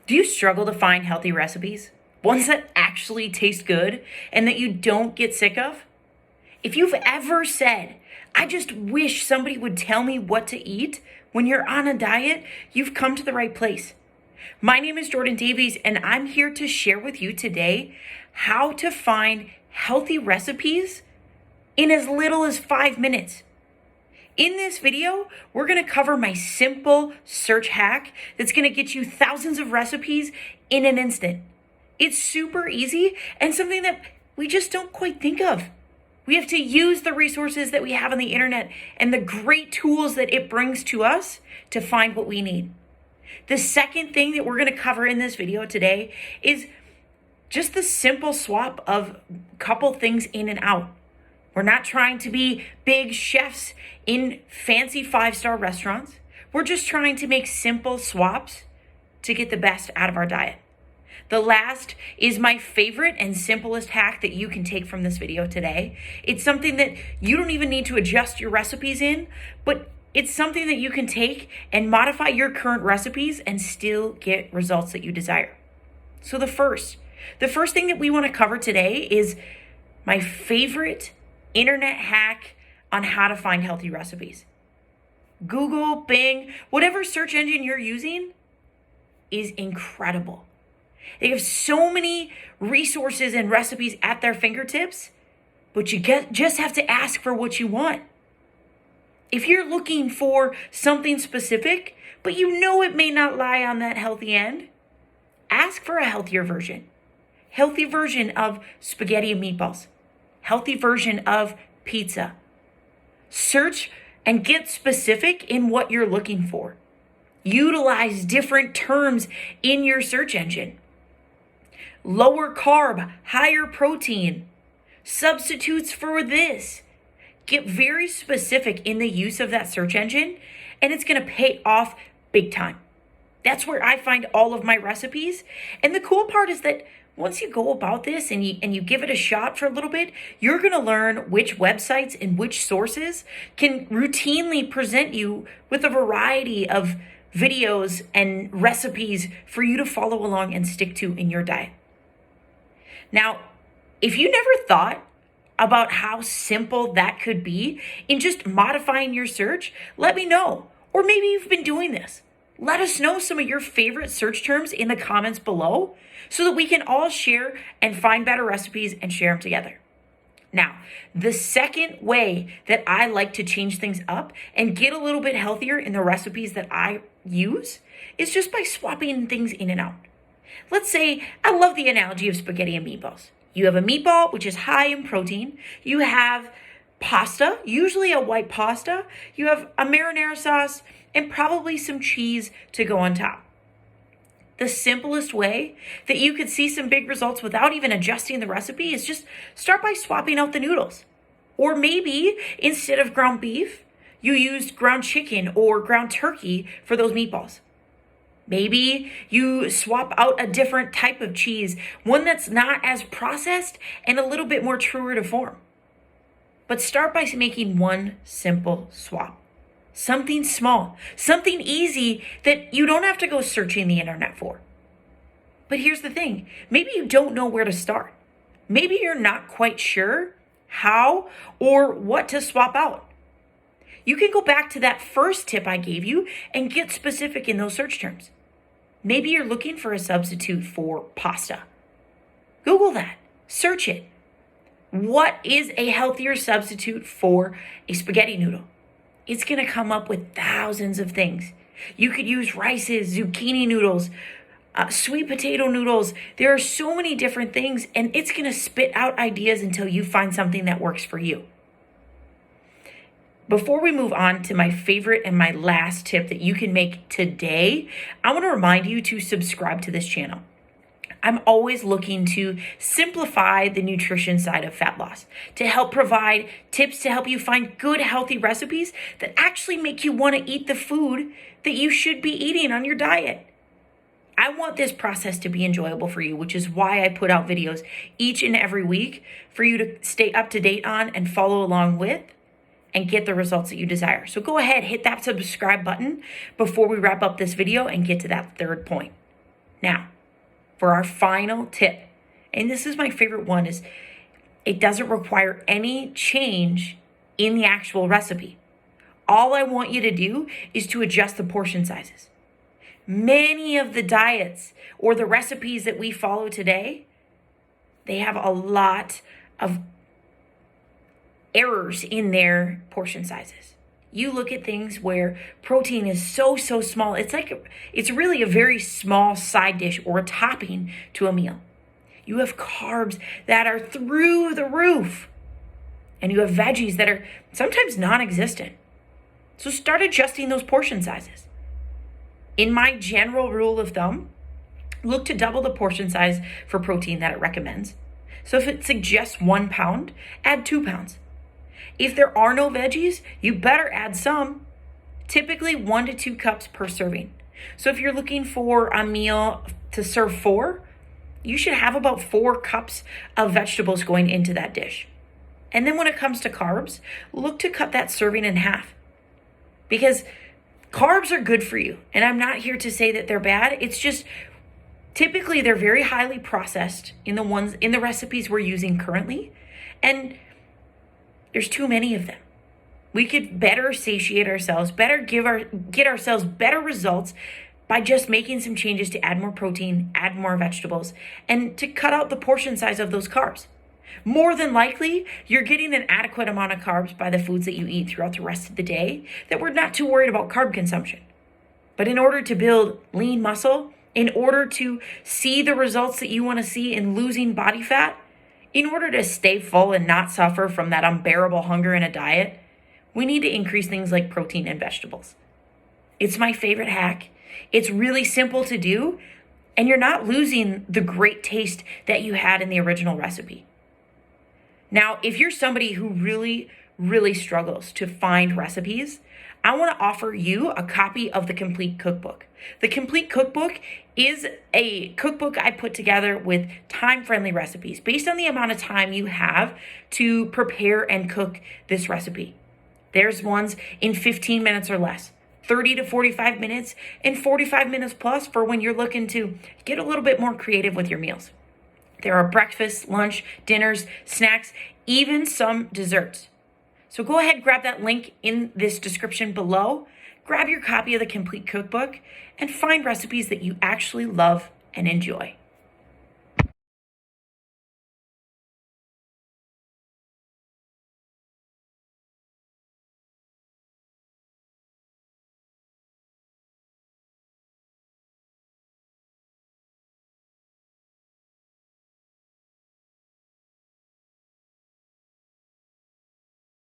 Do you struggle to find healthy recipes? Ones that actually taste good and that you don't get sick of? If you've ever said, I just wish somebody would tell me what to eat when you're on a diet, you've come to the right place. My name is Jordan Davies, and I'm here to share with you today how to find healthy recipes in as little as 5 minutes. In this video, we're going to cover my simple search hack that's going to get you thousands of recipes in an instant. It's super easy and something that we just don't quite think of. We have to use the resources that we have on the internet and the great tools that it brings to us to find what we need. The second thing that we're going to cover in this video today is just the simple swap of a couple things in and out. We're not trying to be big chefs in fancy 5-star restaurants. We're just trying to make simple swaps to get the best out of our diet. The last is my favorite and simplest hack that you can take from this video today. It's something that you don't even need to adjust your recipes in, but it's something that you can take and modify your current recipes and still get results that you desire. So the first thing that we want to cover today is my favorite internet hack on how to find healthy recipes. Google, Bing, whatever search engine you're using is incredible. They have so many resources and recipes at their fingertips, but you just have to ask for what you want. If you're looking for something specific, but you know it may not lie on that healthy end, ask for a healthier version. Healthy version of spaghetti and meatballs. Healthy version of pizza. Search and get specific in what you're looking for. Utilize different terms in your search engine. Lower carb, higher protein, substitutes for this. Get very specific in the use of that search engine, and it's going to pay off big time. That's where I find all of my recipes. And the cool part is that once you go about this and you give it a shot for a little bit, you're going to learn which websites and which sources can routinely present you with a variety of videos and recipes for you to follow along and stick to in your diet. Now, if you never thought about how simple that could be in just modifying your search, let me know. Or maybe you've been doing this. Let us know some of your favorite search terms in the comments below so that we can all share and find better recipes and share them together. Now, the second way that I like to change things up and get a little bit healthier in the recipes that I use is just by swapping things in and out. Let's say, I love the analogy of spaghetti and meatballs. You have a meatball, which is high in protein. You have pasta, usually a white pasta. You have a marinara sauce and probably some cheese to go on top. The simplest way that you could see some big results without even adjusting the recipe is just start by swapping out the noodles. Or maybe instead of ground beef, you used ground chicken or ground turkey for those meatballs. Maybe you swap out a different type of cheese, one that's not as processed and a little bit more truer to form. But start by making one simple swap. Something small, something easy that you don't have to go searching the internet for. But here's the thing, maybe you don't know where to start. Maybe you're not quite sure how or what to swap out. You can go back to that first tip I gave you and get specific in those search terms. Maybe you're looking for a substitute for pasta. Google that, search it. What is a healthier substitute for a spaghetti noodle? It's going to come up with thousands of things. You could use rices, zucchini noodles, sweet potato noodles. There are so many different things, and it's going to spit out ideas until you find something that works for you. Before we move on to my favorite and my last tip that you can make today, I want to remind you to subscribe to this channel. I'm always looking to simplify the nutrition side of fat loss, to help provide tips to help you find good, healthy recipes that actually make you want to eat the food that you should be eating on your diet. I want this process to be enjoyable for you, which is why I put out videos each and every week for you to stay up to date on and follow along with and get the results that you desire. So go ahead, hit that subscribe button before we wrap up this video and get to that third point. Now, for our final tip, and this is my favorite one, is it doesn't require any change in the actual recipe. All I want you to do is to adjust the portion sizes. Many of the diets or the recipes that we follow today, they have a lot of errors in their portion sizes. You look at things where protein is so small. It's really a very small side dish or a topping to a meal. You have carbs that are through the roof, and you have veggies that are sometimes non-existent. So start adjusting those portion sizes. In my general rule of thumb, look to double the portion size for protein that it recommends. So if it suggests 1 pound, add 2 pounds. If there are no veggies, you better add some. Typically 1 to 2 cups per serving. So if you're looking for a meal to serve 4, you should have about 4 cups of vegetables going into that dish. And then when it comes to carbs, look to cut that serving in half. Because carbs are good for you. And I'm not here to say that they're bad. It's just typically they're very highly processed in the recipes we're using currently. And there's too many of them. We could better satiate ourselves, get ourselves better results by just making some changes to add more protein, add more vegetables, and to cut out the portion size of those carbs. More than likely, you're getting an adequate amount of carbs by the foods that you eat throughout the rest of the day, that we're not too worried about carb consumption. But in order to build lean muscle, in order to see the results that you want to see in losing body fat, in order to stay full and not suffer from that unbearable hunger in a diet, we need to increase things like protein and vegetables. It's my favorite hack. It's really simple to do, and you're not losing the great taste that you had in the original recipe. Now, if you're somebody who really struggles to find recipes, I want to offer you a copy of the Complete Cookbook. The Complete Cookbook is a cookbook I put together with time-friendly recipes based on the amount of time you have to prepare and cook this recipe. There's ones in 15 minutes or less, 30 to 45 minutes, and 45 minutes plus for when you're looking to get a little bit more creative with your meals. There are breakfast, lunch, dinners, snacks, even some desserts. So go ahead, grab that link in this description below, grab your copy of the Complete Cookbook, and find recipes that you actually love and enjoy.